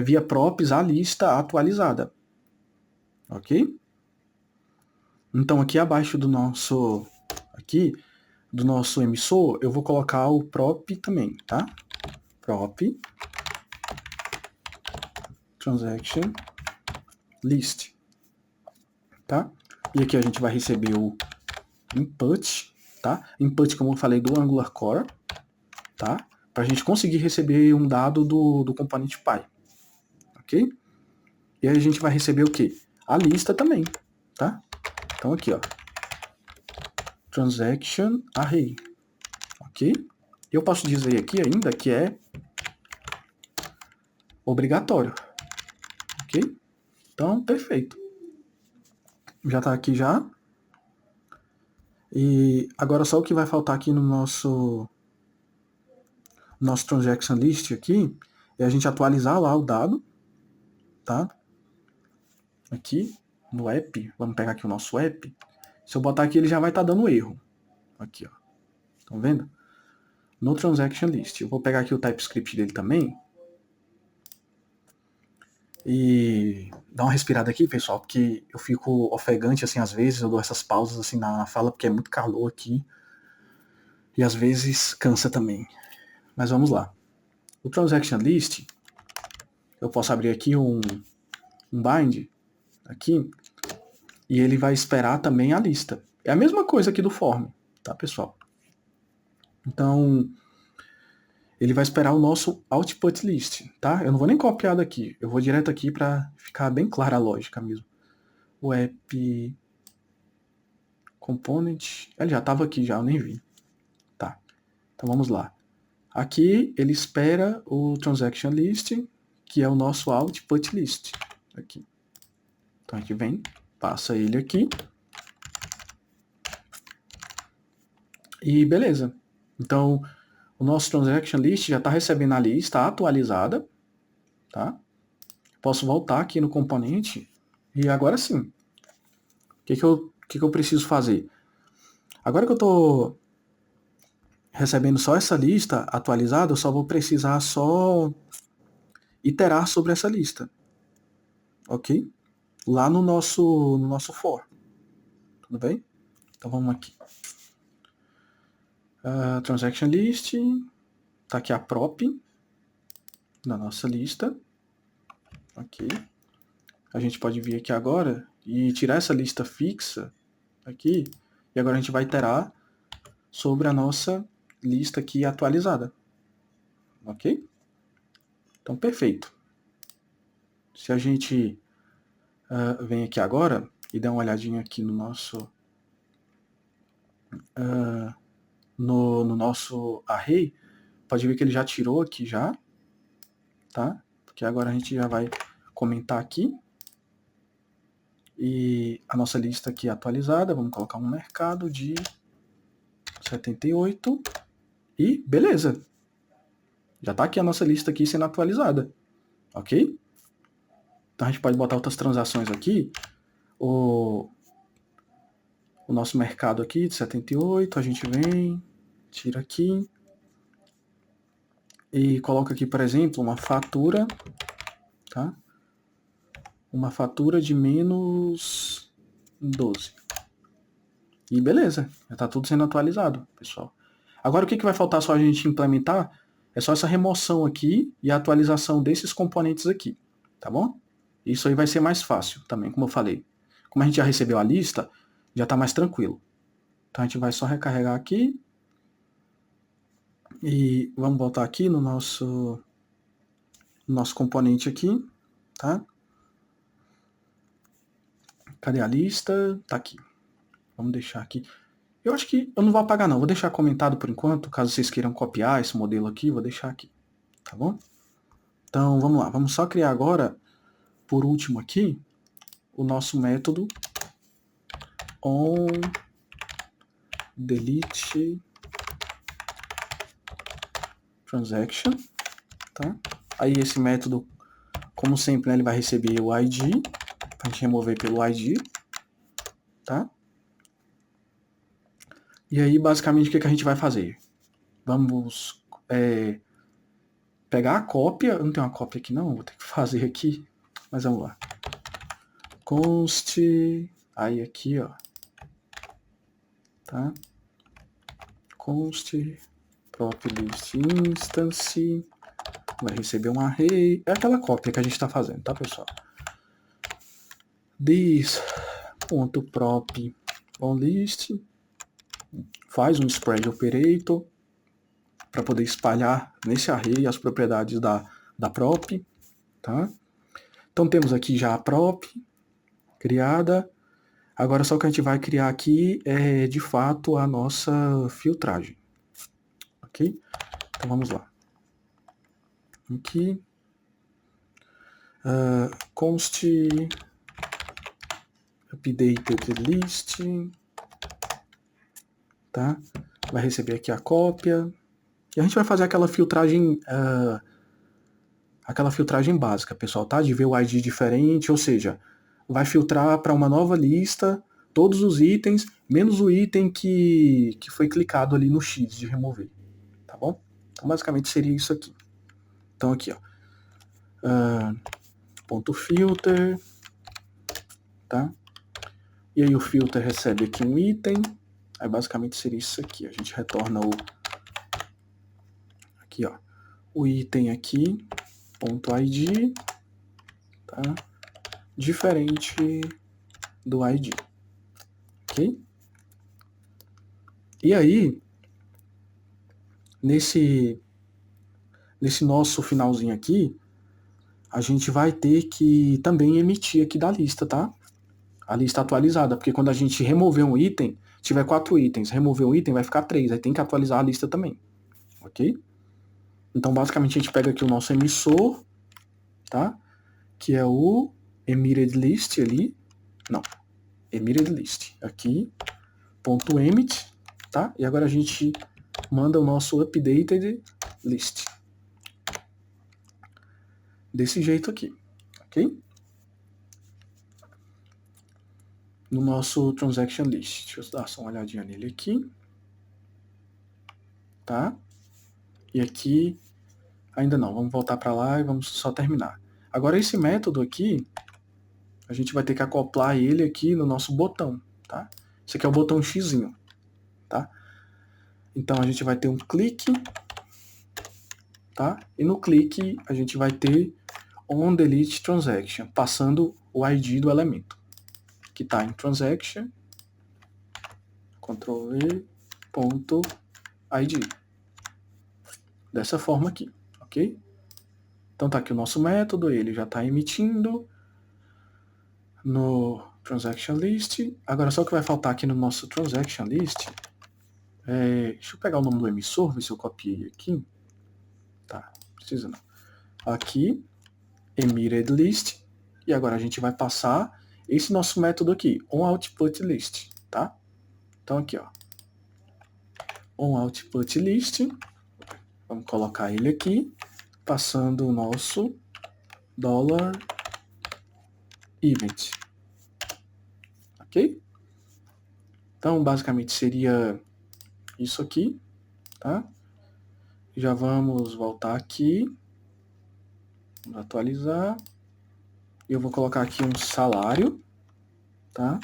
via props, a lista atualizada, ok? Então aqui abaixo do nosso emissor, eu vou colocar o prop também, tá? Prop transaction list, tá? E aqui a gente vai receber o input, tá? Input, como eu falei, do Angular Core, tá? Para a gente conseguir receber um dado do componente Py, ok? E aí a gente vai receber o quê? A lista também, tá? Então aqui, ó, transaction array, ok? Eu posso dizer aqui ainda que é obrigatório, ok? Então, perfeito. Já está aqui já. E agora só o que vai faltar aqui no nosso transaction list aqui é a gente atualizar lá o dado, tá? Aqui no app, vamos pegar aqui o nosso app. Se eu botar aqui, ele já vai estar dando erro. Aqui, ó. Estão vendo? No transaction list. Eu vou pegar aqui o TypeScript dele também. E dar uma respirada aqui, pessoal, porque eu fico ofegante, assim, às vezes, eu dou essas pausas, assim, na fala, porque é muito calor aqui. E às vezes cansa também. Mas vamos lá. O transaction list, eu posso abrir aqui um bind, aqui, e ele vai esperar também a lista. É a mesma coisa aqui do form, tá, pessoal? Então, ele vai esperar o nosso output list, tá? Eu não vou nem copiar daqui, eu vou direto aqui para ficar bem clara a lógica mesmo. O app component, ele já estava aqui já, eu nem vi. Tá, então vamos lá. Aqui ele espera o transaction list, que é o nosso output list. Aqui. Então a gente vem, passa ele aqui. E beleza. Então, o nosso transaction list já está recebendo a lista atualizada, tá? Posso voltar aqui no componente e agora sim. O que eu preciso fazer? Agora que eu estou recebendo só essa lista atualizada, eu só vou precisar só iterar sobre essa lista, ok? Lá no nosso for. Tudo bem? Então vamos aqui. Transaction list, tá aqui a prop na nossa lista, ok? A gente pode vir aqui agora e tirar essa lista fixa aqui, e agora a gente vai iterar sobre a nossa lista aqui atualizada, ok? Então perfeito. Se a gente vem aqui agora e der uma olhadinha aqui no nosso no nosso array, pode ver que ele já tirou aqui já, tá? Porque agora a gente já vai comentar aqui. E a nossa lista aqui atualizada, vamos colocar um mercado de 78 e beleza. Já está aqui a nossa lista aqui sendo atualizada, ok? Então a gente pode botar outras transações aqui. O nosso mercado aqui de 78, a gente vem, tira aqui e coloca aqui, por exemplo, uma fatura, tá? Uma fatura de menos 12. E beleza, já está tudo sendo atualizado, pessoal. Agora o que vai faltar só a gente implementar é só essa remoção aqui e a atualização desses componentes aqui, tá bom? Isso aí vai ser mais fácil também, como eu falei. Como a gente já recebeu a lista, já está mais tranquilo. Então a gente vai só recarregar aqui e vamos voltar aqui no nosso componente aqui, tá? Cadê a lista? Tá aqui. Vamos deixar aqui. Eu acho que eu não vou apagar não, vou deixar comentado por enquanto, caso vocês queiram copiar esse modelo aqui, vou deixar aqui, tá bom? Então vamos lá, vamos só criar agora, por último aqui, o nosso método onDelete transaction, tá? Aí esse método, como sempre, né, ele vai receber o ID, pra gente remover pelo ID, tá? E aí, basicamente, o que a gente vai fazer? Vamos pegar a cópia, eu não tenho uma cópia aqui não, vou ter que fazer aqui, mas vamos lá. Const, aí aqui, ó, tá? Const prop list instance, vai receber um array, é aquela cópia que a gente está fazendo, tá, pessoal? This.prop onList, faz um spread operator para poder espalhar nesse array as propriedades da prop, tá? Então temos aqui já a prop criada. Agora só o que a gente vai criar aqui é de fato a nossa filtragem, ok? Então vamos lá. Aqui const updated list, tá? Vai receber aqui a cópia. E a gente vai fazer aquela filtragem básica, pessoal, tá? De ver o ID diferente, ou seja, vai filtrar para uma nova lista todos os itens, menos o item que foi clicado ali no X de remover, tá bom? Então, basicamente seria isso aqui. Então, aqui, ó, ponto filter, tá? E aí o filter recebe aqui um item, aí basicamente seria isso aqui. A gente retorna aqui, ó, o item aqui, ponto ID, tá? Diferente do ID, ok? E aí, nesse nosso finalzinho aqui, a gente vai ter que também emitir aqui da lista, tá? A lista atualizada, porque quando a gente remover um item, tiver 4 itens, remover um item vai ficar 3, aí tem que atualizar a lista também, ok? Então, basicamente, a gente pega aqui o nosso emissor, tá? Que é o emitted list ali, não, emitted list, aqui, ponto emit, tá? E agora a gente manda o nosso updated list. Desse jeito aqui, ok? No nosso transaction list. Deixa eu dar só uma olhadinha nele aqui. Tá? E aqui, ainda não. Vamos voltar para lá e vamos só terminar. Agora, esse método aqui, a gente vai ter que acoplar ele aqui no nosso botão, tá? Esse aqui é o botão Xzinho, tá? Então, a gente vai ter um clique, tá? E no clique, a gente vai ter onDelete Transaction, passando o ID do elemento, que está em transaction, Ctrl+V, ponto ID. Dessa forma aqui, ok? Então tá aqui o nosso método, ele já está emitindo no transaction list. Agora só o que vai faltar aqui no nosso transaction list deixa eu pegar o nome do emissor, ver se eu copiei aqui. Tá, precisa não. Aqui, emitted list, e agora a gente vai passar esse nosso método aqui, onOutputList, tá? Então aqui, ó, onOutputList, vamos colocar ele aqui, passando o nosso $event, ok? Então, basicamente seria isso aqui, tá? Já vamos voltar aqui, vamos atualizar, eu vou colocar aqui um salário, tá?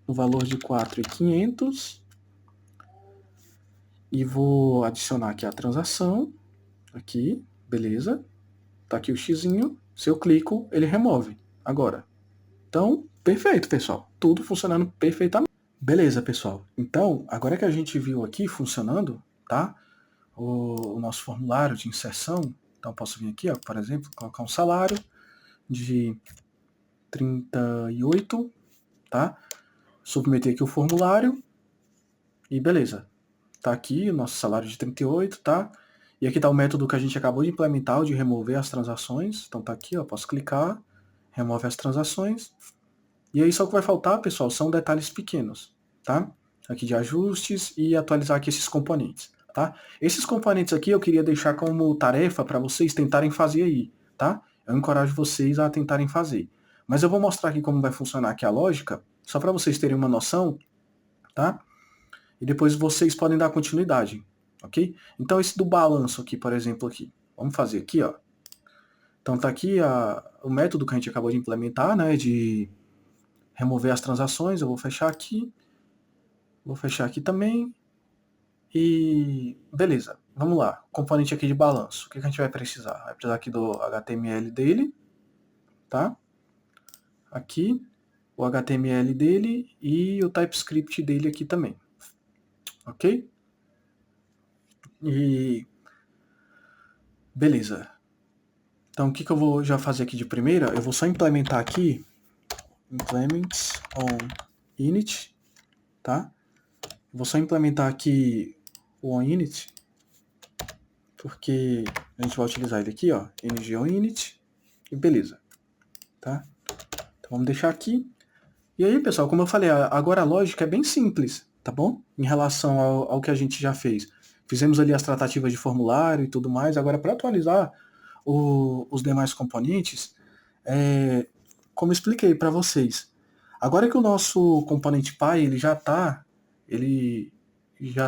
No valor de 4.500, e vou adicionar aqui a transação, aqui, beleza, tá aqui o xizinho, se eu clico, ele remove, agora. Então, perfeito, pessoal, tudo funcionando perfeitamente. Beleza, pessoal, então, agora que a gente viu aqui funcionando, tá? O nosso formulário de inserção, então posso vir aqui, ó, por exemplo, colocar um salário de 38, tá? Submeter aqui o formulário e beleza. Tá aqui o nosso salário de 38, tá? E aqui tá o método que a gente acabou de implementar, o de remover as transações. Então tá aqui, ó, posso clicar, remove as transações. E aí só o que vai faltar, pessoal, são detalhes pequenos, tá? Aqui de ajustes e atualizar aqui esses componentes, tá? Esses componentes aqui eu queria deixar como tarefa para vocês tentarem fazer aí, tá? Eu encorajo vocês a tentarem fazer. Mas eu vou mostrar aqui como vai funcionar aqui a lógica, só para vocês terem uma noção, tá? E depois vocês podem dar continuidade, ok? Então esse do balanço aqui, por exemplo, aqui. Vamos fazer aqui, ó. Então tá aqui o método que a gente acabou de implementar, né, de remover as transações. Eu vou fechar aqui. Vou fechar aqui também. E beleza, vamos lá. Componente aqui de balanço. O que a gente vai precisar? Vai precisar aqui do HTML dele, tá? Aqui, o HTML dele e o TypeScript dele aqui também. Ok? E beleza. Então o que eu vou já fazer aqui de primeira? Eu vou só implementar aqui implement on init, tá? Vou só implementar aqui o onInit, porque a gente vai utilizar ele aqui, ó, ng-onInit, e beleza, tá? Então vamos deixar aqui. E aí, pessoal, como eu falei, agora a lógica é bem simples, tá bom? Em relação ao que a gente já fez. Fizemos ali as tratativas de formulário e tudo mais. Agora, para atualizar os demais componentes, como eu expliquei para vocês, agora que o nosso componente pai ele já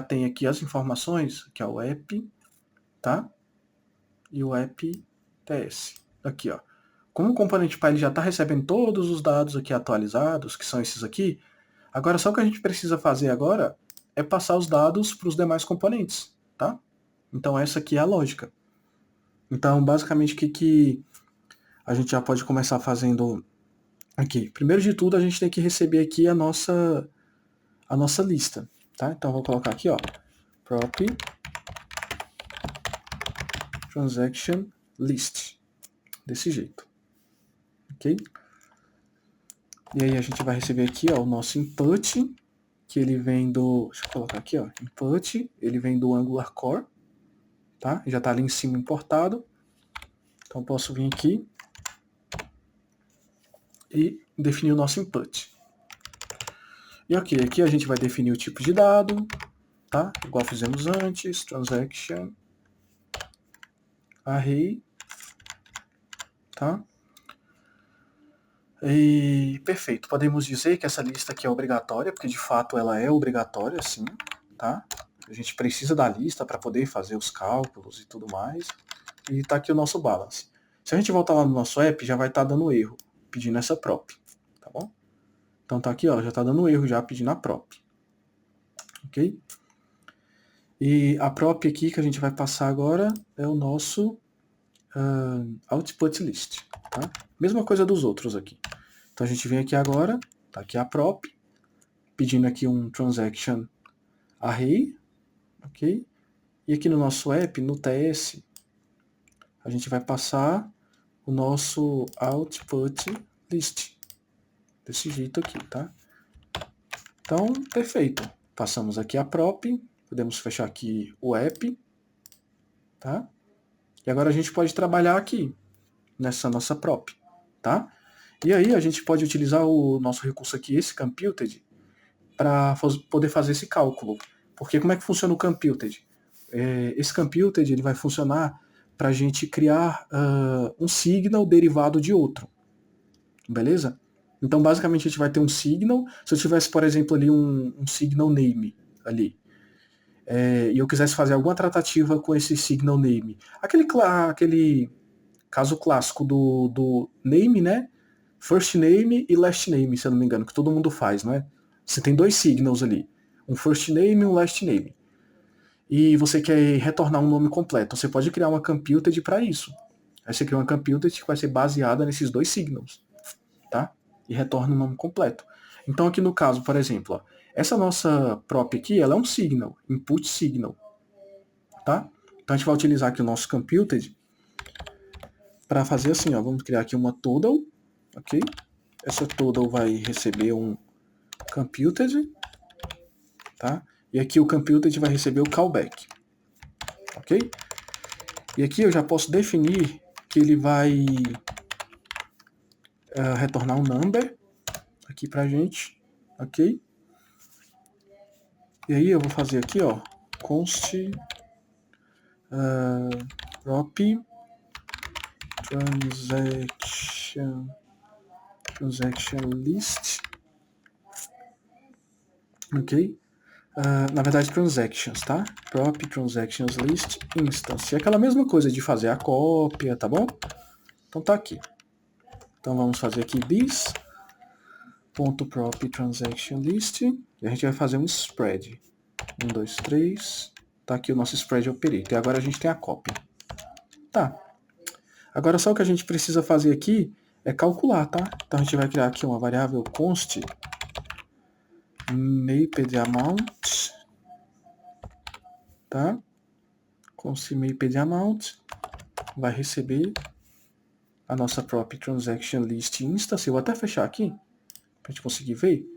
tem aqui as informações, que é o app, tá? E o app TS. Aqui, ó. Como o componente pai ele já está recebendo todos os dados aqui atualizados, que são esses aqui, agora só o que a gente precisa fazer agora é passar os dados para os demais componentes, tá? Então essa aqui é a lógica. Então, basicamente, o que a gente já pode começar fazendo aqui? Primeiro de tudo, a gente tem que receber aqui a nossa lista, tá? Então, vou colocar aqui, ó, prop transaction list, desse jeito, ok? E aí a gente vai receber aqui, ó, o nosso input, que ele vem do, deixa eu colocar aqui, ó, input, ele vem do Angular Core, tá? Já está ali em cima importado. Então eu posso vir aqui e definir o nosso input. E ok, aqui a gente vai definir o tipo de dado, tá? Igual fizemos antes, transaction array, tá? E perfeito, podemos dizer que essa lista aqui é obrigatória, porque de fato ela é obrigatória, sim, tá? A gente precisa da lista para poder fazer os cálculos e tudo mais. E está aqui o nosso balance. Se a gente voltar lá no nosso app, já vai estar dando erro, pedindo essa prop, tá bom? Então tá aqui, ó, já está dando erro já pedindo a prop, ok? E a prop aqui que a gente vai passar agora é o nosso output list, tá? Mesma coisa dos outros aqui. Então a gente vem aqui agora, tá aqui a prop, pedindo aqui um transaction array, ok? E aqui no nosso app, no TS, a gente vai passar o nosso output list, desse jeito aqui, tá? Então, perfeito. Passamos aqui a prop, podemos fechar aqui o app, tá? E agora a gente pode trabalhar aqui, nessa nossa prop, tá? E aí a gente pode utilizar o nosso recurso aqui, esse computed, para poder fazer esse cálculo. Porque como é que funciona o computed? Esse computed ele vai funcionar para a gente criar um signal derivado de outro, beleza? Então, basicamente, a gente vai ter um signal. Se eu tivesse, por exemplo, ali um signal name ali, e eu quisesse fazer alguma tratativa com esse signal name, aquele caso clássico do name, né? First name e last name, se eu não me engano, que todo mundo faz, não é? Você tem dois signals ali, um first name e um last name. E você quer retornar um nome completo. Você pode criar uma computed para isso. Aí você cria uma computed que vai ser baseada nesses dois signals, tá? E retorna o nome completo. Então aqui no caso, por exemplo, ó, essa nossa prop aqui, ela é um signal, input signal, tá? Então a gente vai utilizar aqui o nosso computed para fazer assim, ó, vamos criar aqui uma total, ok? Essa total vai receber um computed, tá? E aqui o computed vai receber o callback, ok? E aqui eu já posso definir que ele vai retornar um number aqui pra gente, ok? E aí eu vou fazer aqui, ó, const prop transaction list, ok? Na verdade, transactions, tá? Prop transactions list instance. É aquela mesma coisa de fazer a cópia, tá bom? Então tá aqui. Então vamos fazer aqui this.prop transaction list e a gente vai fazer um spread. 1, 2, 3. Tá aqui o nosso spread operator. E agora a gente tem a cópia. Tá. Agora só o que a gente precisa fazer aqui é calcular, tá? Então a gente vai criar aqui uma variável const mapped amount, tá? Const mapped amount vai receber a nossa prop transaction list instance. Eu vou até fechar aqui para a gente conseguir ver.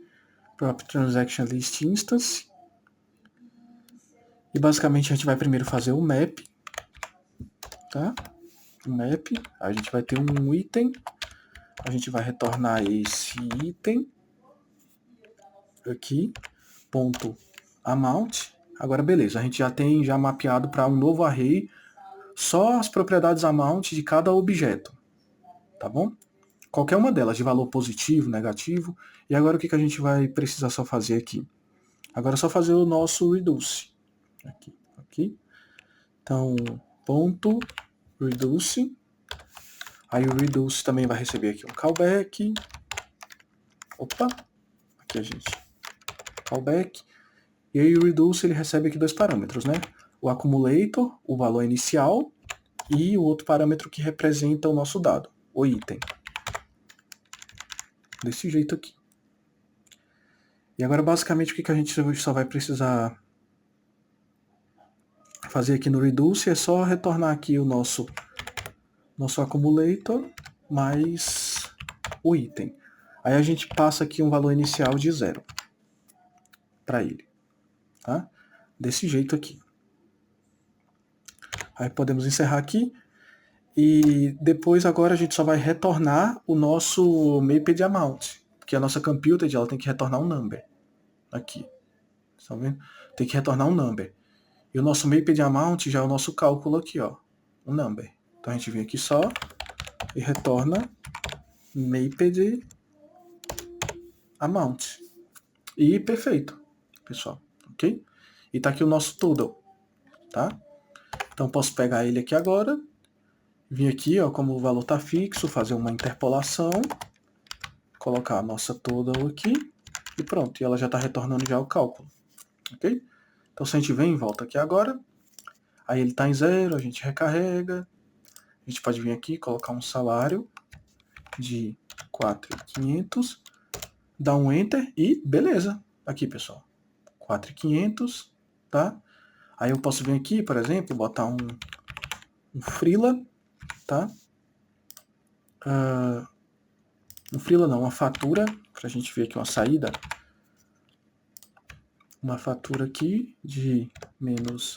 Prop transaction list instance. E basicamente a gente vai primeiro fazer o map, tá? O map, a gente vai ter um item, a gente vai retornar esse item aqui, ponto amount. Agora beleza, a gente já tem já mapeado para um novo array só as propriedades amount de cada objeto, tá bom? Qualquer uma delas, de valor positivo, negativo. E agora o que a gente vai precisar só fazer aqui? Agora é só fazer o nosso reduce. Aqui. Então, ponto reduce. Aí o reduce também vai receber aqui um callback. Opa, aqui a gente. Callback. E aí o reduce ele recebe aqui dois parâmetros, né? O accumulator, o valor inicial, e o outro parâmetro que representa o nosso dado, o item. Desse jeito aqui. E agora basicamente o que a gente só vai precisar fazer aqui no reduce é só retornar aqui o nosso accumulator mais o item. Aí a gente passa aqui um valor inicial de 0 para ele. Tá? Desse jeito aqui. Aí podemos encerrar aqui. E depois agora a gente só vai retornar o nosso mapped amount. Porque a nossa computed ela tem que retornar um number. Aqui. Estão vendo? Tem que retornar um number. E o nosso mapped amount já é o nosso cálculo aqui, ó. Um number. Então a gente vem aqui só e retorna mapped amount. E perfeito, pessoal. Ok? E tá aqui o nosso total. Tá? Então posso pegar ele aqui agora. Vir aqui, ó, como o valor está fixo, fazer uma interpolação, colocar a nossa total aqui e pronto. E ela já está retornando já o cálculo. Ok? Então se a gente vem e volta aqui agora, aí ele está em 0, a gente recarrega. A gente pode vir aqui, colocar um salário de 4.500, dar um Enter e beleza. Aqui, pessoal. 4.500, tá? Aí eu posso vir aqui, por exemplo, botar um freela, tá? Um freela não, uma fatura, para a gente ver aqui uma saída. Uma fatura aqui de menos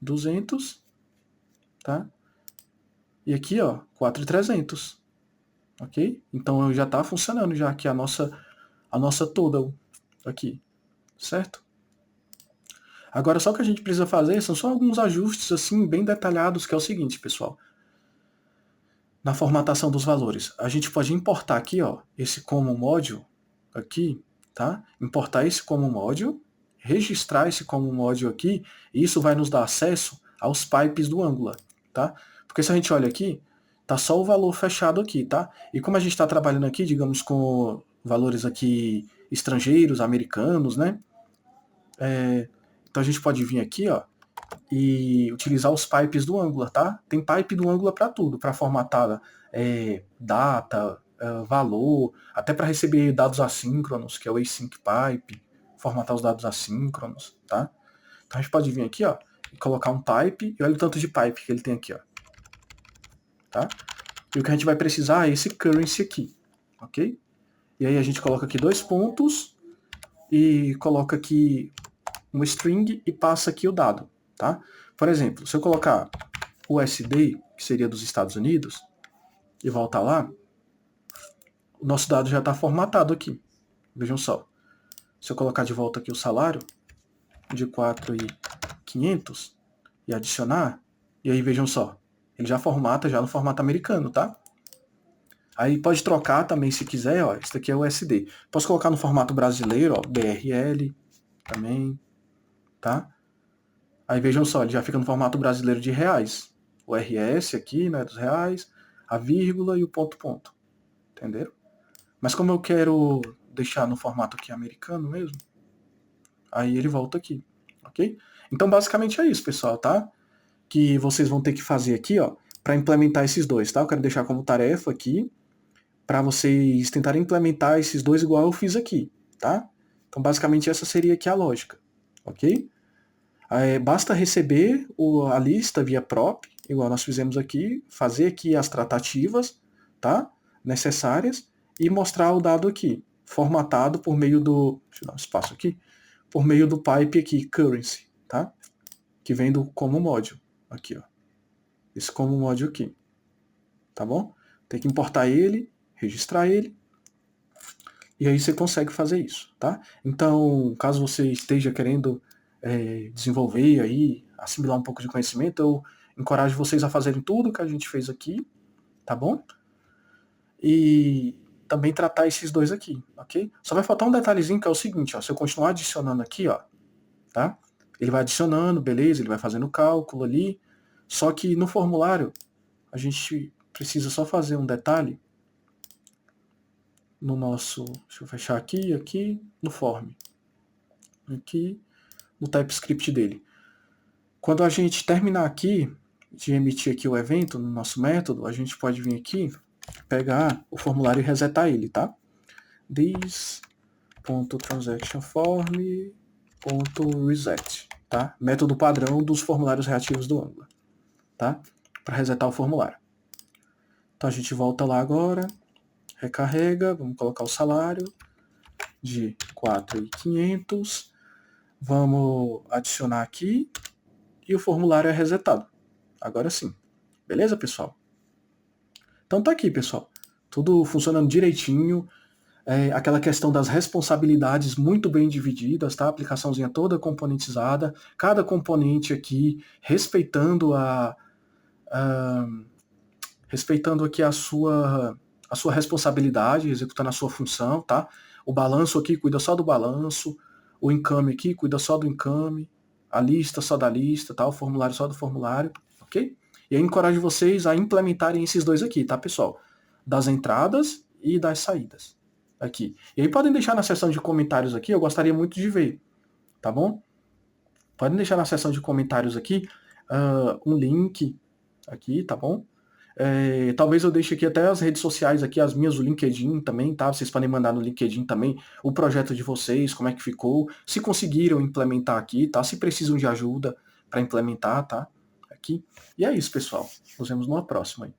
200, tá? E aqui, ó, 4.300, ok? Então já está funcionando já aqui a nossa total aqui, certo? Agora só o que a gente precisa fazer são só alguns ajustes assim bem detalhados, que é o seguinte, pessoal. Na formatação dos valores, a gente pode importar aqui, ó, esse common module aqui, tá? Importar esse common module, registrar esse common module aqui, e isso vai nos dar acesso aos pipes do Angular, tá? Porque se a gente olha aqui, tá só o valor fechado aqui, tá? E como a gente está trabalhando aqui, digamos, com valores aqui estrangeiros, americanos, né? Então a gente pode vir aqui, ó, e utilizar os pipes do Angular, tá? Tem pipe do Angular para tudo, para formatar data, valor, até para receber dados assíncronos, que é o async pipe, formatar os dados assíncronos, tá? Então a gente pode vir aqui, ó, e colocar um pipe, e olha o tanto de pipe que ele tem aqui, ó. Tá? E o que a gente vai precisar é esse currency aqui, ok? E aí a gente coloca aqui 2 pontos e coloca aqui uma string e passa aqui o dado, tá? Por exemplo, se eu colocar USD, que seria dos Estados Unidos, e voltar lá, o nosso dado já está formatado aqui. Vejam só. Se eu colocar de volta aqui o salário de 4.500 e adicionar, e aí vejam só, ele já formata já no formato americano, tá? Aí pode trocar também se quiser, ó, esse daqui é o USD. Posso colocar no formato brasileiro, ó, BRL também, tá? Aí vejam só, ele já fica no formato brasileiro de reais. O RS aqui, né, dos reais, a vírgula e o ponto. Entenderam? Mas como eu quero deixar no formato aqui americano mesmo, aí ele volta aqui, ok? Então basicamente é isso, pessoal, tá? Que vocês vão ter que fazer aqui, ó, para implementar esses dois, tá? Eu quero deixar como tarefa aqui, para vocês tentarem implementar esses dois igual eu fiz aqui, tá? Então basicamente essa seria aqui a lógica, ok? Basta receber a lista via prop, igual nós fizemos aqui, fazer aqui as tratativas, tá? Necessárias e mostrar o dado aqui, formatado por meio do, deixa eu dar um espaço aqui, por meio do pipe aqui, currency, tá? Que vem do common module, aqui, ó. Esse common module aqui, tá bom? Tem que importar ele, registrar ele, E aí você consegue fazer isso, tá? Então, caso você esteja querendo desenvolver aí, assimilar um pouco de conhecimento, eu encorajo vocês a fazerem tudo que a gente fez aqui, tá bom? E também tratar esses dois aqui, ok? Só vai faltar um detalhezinho que é o seguinte, ó, se eu continuar adicionando aqui, ó, tá? Ele vai adicionando, beleza, ele vai fazendo o cálculo ali, só que no formulário a gente precisa só fazer um detalhe no nosso, deixa eu fechar aqui, no form, aqui no TypeScript dele. Quando a gente terminar aqui de emitir aqui o evento no nosso método, a gente pode vir aqui, pegar o formulário e resetar ele, tá? this.transactionForm.reset, tá? Método padrão dos formulários reativos do Angular, tá? Para resetar o formulário. Então a gente volta lá agora, recarrega, vamos colocar o salário de 4.500, vamos adicionar aqui e o formulário é resetado. Agora sim. Beleza, pessoal? Então tá aqui, pessoal. Tudo funcionando direitinho. Aquela questão das responsabilidades muito bem divididas, tá? A aplicaçãozinha toda componentizada. Cada componente aqui respeitando aqui a sua responsabilidade, executando a sua função, tá? O balanço aqui cuida só do balanço. O encame aqui cuida só do encame. A lista só da lista, tá? O formulário só do formulário, ok? E aí encorajo vocês a implementarem esses dois aqui, tá, pessoal? Das entradas e das saídas. Aqui. E aí podem deixar na seção de comentários aqui, eu gostaria muito de ver, tá bom? Podem deixar na seção de comentários aqui um link aqui, tá bom? Talvez eu deixe aqui até as redes sociais aqui, as minhas, o LinkedIn também, tá? Vocês podem mandar no LinkedIn também o projeto de vocês, como é que ficou, se conseguiram implementar aqui, tá? Se precisam de ajuda para implementar, tá? Aqui. E é isso, pessoal. Nos vemos numa próxima aí.